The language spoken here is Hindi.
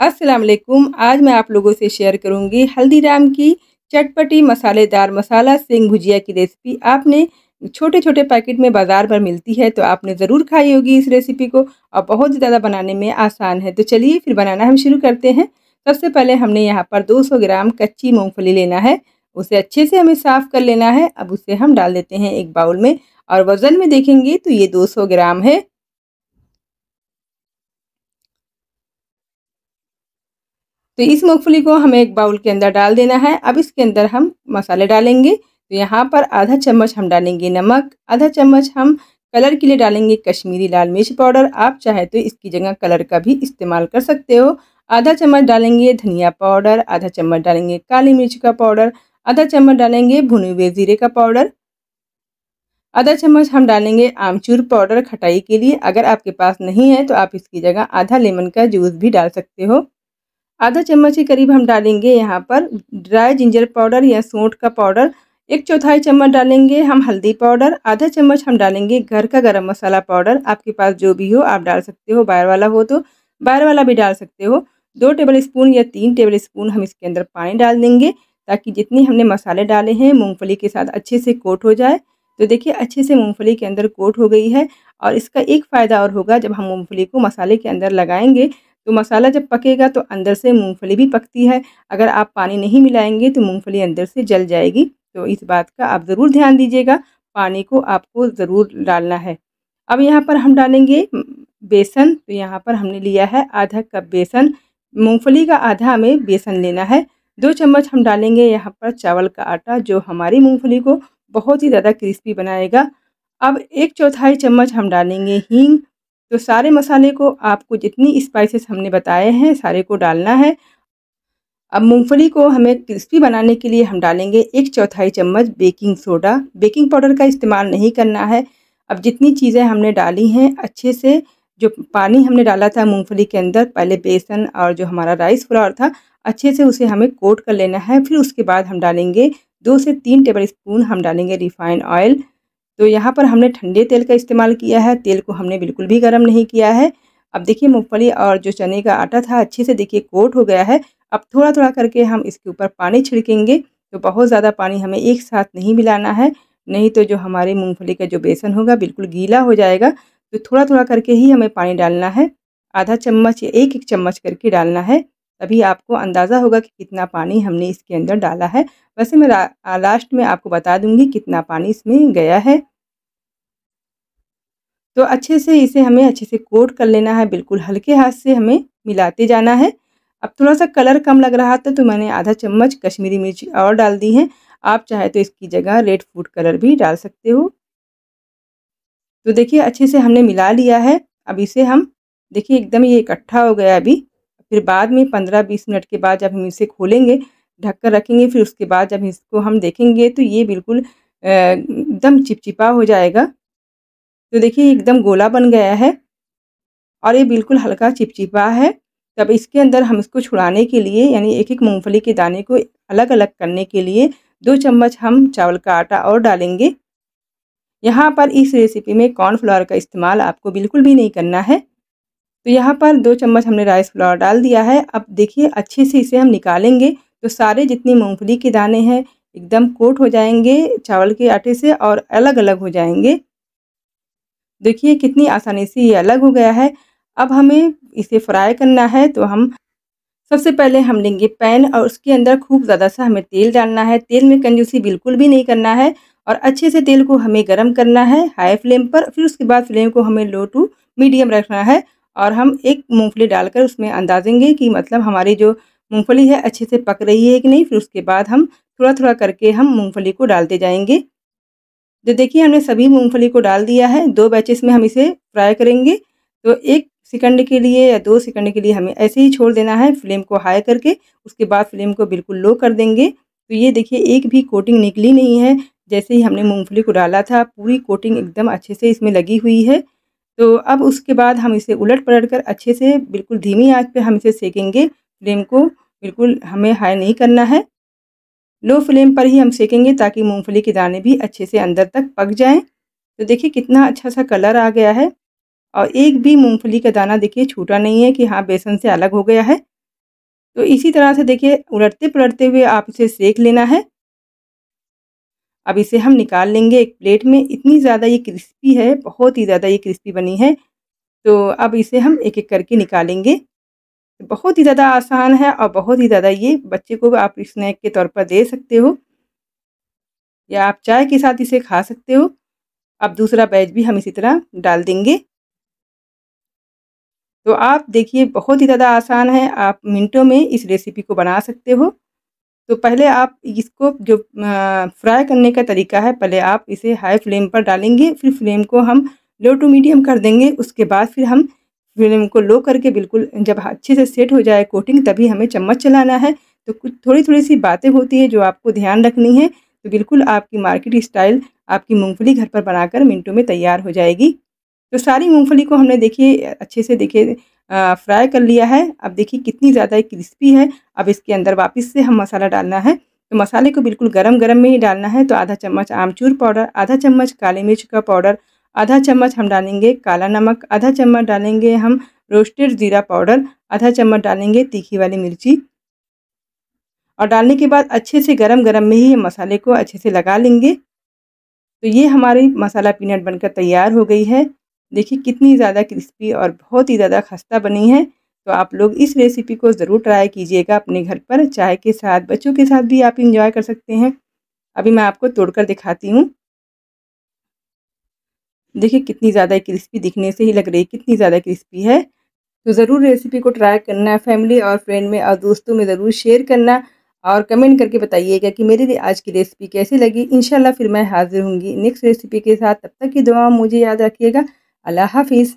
अस्सलाम वालेकुम। आज मैं आप लोगों से शेयर करूंगी हल्दीराम की चटपटी मसालेदार मसाला सेंग भुजिया की रेसिपी। आपने छोटे छोटे पैकेट में बाज़ार पर मिलती है, तो आपने ज़रूर खाई होगी इस रेसिपी को, और बहुत ज़्यादा बनाने में आसान है। तो चलिए फिर बनाना हम शुरू करते हैं। सबसे पहले हमने यहाँ पर 200 ग्राम कच्ची मूँगफली लेना है। उसे अच्छे से हमें साफ़ कर लेना है। अब उसे हम डाल देते हैं एक बाउल में, और वज़न में देखेंगे तो ये 200 ग्राम है। तो इस मूँगफली को हमें एक बाउल के अंदर डाल देना है। अब इसके अंदर हम मसाले डालेंगे। तो यहाँ पर आधा चम्मच हम डालेंगे नमक, आधा चम्मच हम कलर के लिए डालेंगे कश्मीरी लाल मिर्च पाउडर। आप चाहे तो इसकी जगह कलर का भी इस्तेमाल कर सकते हो। आधा चम्मच डालेंगे धनिया पाउडर, आधा चम्मच डालेंगे काली मिर्च का पाउडर, आधा चम्मच डालेंगे भुने हुए ज़ीरे का पाउडर, आधा चम्मच हम डालेंगे आमचूर पाउडर खटाई के लिए। अगर आपके पास नहीं है तो आप इसकी जगह आधा लेमन का जूस भी डाल सकते हो। आधा चम्मच के करीब हम डालेंगे यहाँ पर ड्राई जिंजर पाउडर या सौंठ का पाउडर। एक चौथाई चम्मच डालेंगे हम हल्दी पाउडर। आधा चम्मच हम डालेंगे घर का गरम मसाला पाउडर। आपके पास जो भी हो आप डाल सकते हो, बाहर वाला हो तो बाहर वाला भी डाल सकते हो। 2 टेबल स्पून या 3 टेबल स्पून हम इसके अंदर पानी डाल देंगे, ताकि जितनी हमने मसाले डाले हैं मूँगफली के साथ अच्छे से कोट हो जाए। तो देखिए अच्छे से मूँगफली के अंदर कोट हो गई है। और इसका एक फ़ायदा और होगा, जब हम मूँगफली को मसाले के अंदर लगाएंगे तो मसाला जब पकेगा तो अंदर से मूँगफली भी पकती है। अगर आप पानी नहीं मिलाएंगे तो मूँगफली अंदर से जल जाएगी। तो इस बात का आप ज़रूर ध्यान दीजिएगा, पानी को आपको ज़रूर डालना है। अब यहाँ पर हम डालेंगे बेसन। तो यहाँ पर हमने लिया है आधा कप बेसन। मूँगफली का आधा हमें बेसन लेना है। 2 चम्मच हम डालेंगे यहाँ पर चावल का आटा, जो हमारी मूँगफली को बहुत ही ज़्यादा क्रिस्पी बनाएगा। अब 1 चौथाई चम्मच हम डालेंगे हींग। तो सारे मसाले को आपको जितनी स्पाइसेस हमने बताए हैं सारे को डालना है। अब मूंगफली को हमें क्रिस्पी बनाने के लिए हम डालेंगे 1 चौथाई चम्मच बेकिंग सोडा। बेकिंग पाउडर का इस्तेमाल नहीं करना है। अब जितनी चीज़ें हमने डाली हैं अच्छे से, जो पानी हमने डाला था मूंगफली के अंदर, पहले बेसन और जो हमारा राइस फ्लोर था, अच्छे से उसे हमें कोट कर लेना है। फिर उसके बाद हम डालेंगे 2 से 3 टेबल स्पून हम डालेंगे रिफाइंड ऑयल। तो यहाँ पर हमने ठंडे तेल का इस्तेमाल किया है, तेल को हमने बिल्कुल भी गर्म नहीं किया है। अब देखिए मूँगफली और जो चने का आटा था अच्छे से देखिए कोट हो गया है। अब थोड़ा-थोड़ा करके हम इसके ऊपर पानी छिड़केंगे। तो बहुत ज़्यादा पानी हमें एक साथ नहीं मिलाना है, नहीं तो जो हमारी मूँगफली का जो बेसन होगा बिल्कुल गीला हो जाएगा। तो थोड़ा-थोड़ा करके ही हमें पानी डालना है। आधा चम्मच या 1-1 चम्मच करके डालना है, तभी आपको अंदाज़ा होगा कि कितना पानी हमने इसके अंदर डाला है। वैसे मैं लास्ट में आपको बता दूँगी कितना पानी इसमें गया है। तो अच्छे से इसे हमें अच्छे से कोट कर लेना है, बिल्कुल हल्के हाथ से हमें मिलाते जाना है। अब थोड़ा-सा कलर कम लग रहा था तो मैंने आधा चम्मच कश्मीरी मिर्च और डाल दी है। आप चाहे तो इसकी जगह रेड फूड कलर भी डाल सकते हो। तो देखिए अच्छे से हमने मिला लिया है। अब इसे हम देखिए एकदम ये इकट्ठा हो गया अभी। फिर बाद में 15-20 मिनट के बाद जब हम इसे खोलेंगे, ढककर रखेंगे, फिर उसके बाद जब इसको हम देखेंगे तो ये बिल्कुल एकदम चिपचिपा हो जाएगा। तो देखिए एकदम गोला बन गया है और ये बिल्कुल हल्का चिपचिपा है। तब इसके अंदर हम इसको छुड़ाने के लिए, यानी एक-एक मूँगफली के दाने को अलग-अलग करने के लिए 2 चम्मच हम चावल का आटा और डालेंगे। यहाँ पर इस रेसिपी में कॉर्नफ्लोर का इस्तेमाल आपको बिल्कुल भी नहीं करना है। तो यहाँ पर 2 चम्मच हमने राइस फ्लोर डाल दिया है। अब देखिए अच्छे से इसे हम निकालेंगे तो सारे जितने मूँगफली के दाने हैं एकदम कोट हो जाएँगे चावल के आटे से और अलग-अलग हो जाएँगे। देखिए कितनी आसानी से ये अलग हो गया है। अब हमें इसे फ्राई करना है, तो हम सबसे पहले हम लेंगे पैन और उसके अंदर खूब ज़्यादा सा हमें तेल डालना है। तेल में कंजूसी बिल्कुल भी नहीं करना है और अच्छे से तेल को हमें गरम करना है हाई फ्लेम पर। फिर उसके बाद फ्लेम को हमें लो टू मीडियम रखना है और हम एक मूँगफली डालकर उसमें अंदाज़ेंगे कि मतलब हमारी जो मूँगफली है अच्छे से पक रही है कि नहीं। फिर उसके बाद हम थोड़ा-थोड़ा करके हम मूँगफली को डालते जाएँगे। तो देखिए हमने सभी मूँगफली को डाल दिया है। 2 बैचेस में हम इसे फ्राई करेंगे। तो 1 सेकंड के लिए या 2 सेकंड के लिए हमें ऐसे ही छोड़ देना है फ्लेम को हाई करके। उसके बाद फ्लेम को बिल्कुल लो कर देंगे। तो ये देखिए एक भी कोटिंग निकली नहीं है। जैसे ही हमने मूँगफली को डाला था पूरी कोटिंग एकदम अच्छे से इसमें लगी हुई है। तो अब उसके बाद हम इसे उलट-पलट कर अच्छे से बिल्कुल धीमी आँच पे हम इसे सेकेंगे। फ्लेम को बिल्कुल हमें हाई नहीं करना है। लो फ्लेम पर ही हम सेकेंगे ताकि मूँगफली के दाने भी अच्छे से अंदर तक पक जाएँ। तो देखिए कितना अच्छा सा कलर आ गया है और एक भी मूँगफली का दाना देखिए छूटा नहीं है कि हाँ बेसन से अलग हो गया है। तो इसी तरह से देखिए उलटते-पलटते हुए आप इसे सेक लेना है। अब इसे हम निकाल लेंगे एक प्लेट में। इतनी ज़्यादा ये क्रिस्पी है, बहुत ही ज़्यादा ये क्रिस्पी बनी है। तो अब इसे हम एक-एक करके निकालेंगे। बहुत ही ज़्यादा आसान है और बहुत ही ज़्यादा ये बच्चे को आप स्नैक के तौर पर दे सकते हो या आप चाय के साथ इसे खा सकते हो। अब दूसरा बैच भी हम इसी तरह डाल देंगे। तो आप देखिए बहुत ही ज़्यादा आसान है, आप मिनटों में इस रेसिपी को बना सकते हो। तो पहले आप इसको जो फ्राई करने का तरीका है, पहले आप इसे हाई फ्लेम पर डालेंगे, फिर फ्लेम को हम लो टू मीडियम कर देंगे। उसके बाद फिर हम फ्लेम को लो करके बिल्कुल जब अच्छे से सेट हो जाए कोटिंग, तभी हमें चम्मच चलाना है। तो कुछ थोड़ी-थोड़ी सी बातें होती हैं जो आपको ध्यान रखनी है। तो बिल्कुल आपकी मार्केट स्टाइल आपकी मूँगफली घर पर बनाकर मिनटों में तैयार हो जाएगी। तो सारी मूँगफली को हमने देखिए अच्छे से देखिए फ्राई कर लिया है। अब देखिए कितनी ज़्यादा क्रिस्पी है। अब इसके अंदर वापस से हम मसाला डालना है। तो मसाले को बिल्कुल गरम-गरम में ही डालना है। तो आधा चम्मच आमचूर पाउडर, आधा चम्मच काली मिर्च का पाउडर, आधा चम्मच हम डालेंगे काला नमक, आधा चम्मच डालेंगे हम रोस्टेड ज़ीरा पाउडर, आधा चम्मच डालेंगे तीखी वाली मिर्ची और डालने के बाद अच्छे से गरम-गरम में ही मसाले को अच्छे से लगा लेंगे। तो ये हमारी मसाला पीनट बनकर तैयार हो गई है। देखिए कितनी ज़्यादा क्रिस्पी और बहुत ही ज़्यादा खस्ता बनी है। तो आप लोग इस रेसिपी को ज़रूर ट्राई कीजिएगा अपने घर पर, चाय के साथ, बच्चों के साथ भी आप एंजॉय कर सकते हैं। अभी मैं आपको तोड़कर दिखाती हूँ। देखिए कितनी ज़्यादा क्रिस्पी, दिखने से ही लग रही है कितनी ज़्यादा क्रिस्पी है। तो ज़रूर रेसिपी को ट्राई करना, फैमिली और फ्रेंड में और दोस्तों में ज़रूर शेयर करना और कमेंट करके बताइएगा कि मेरी आज की रेसिपी कैसी लगी। इंशाल्लाह फिर मैं हाज़िर होंगी नेक्स्ट रेसिपी के साथ। तब तक की दुआ मुझे याद रखिएगा। अल्लाह हाफ़िज़।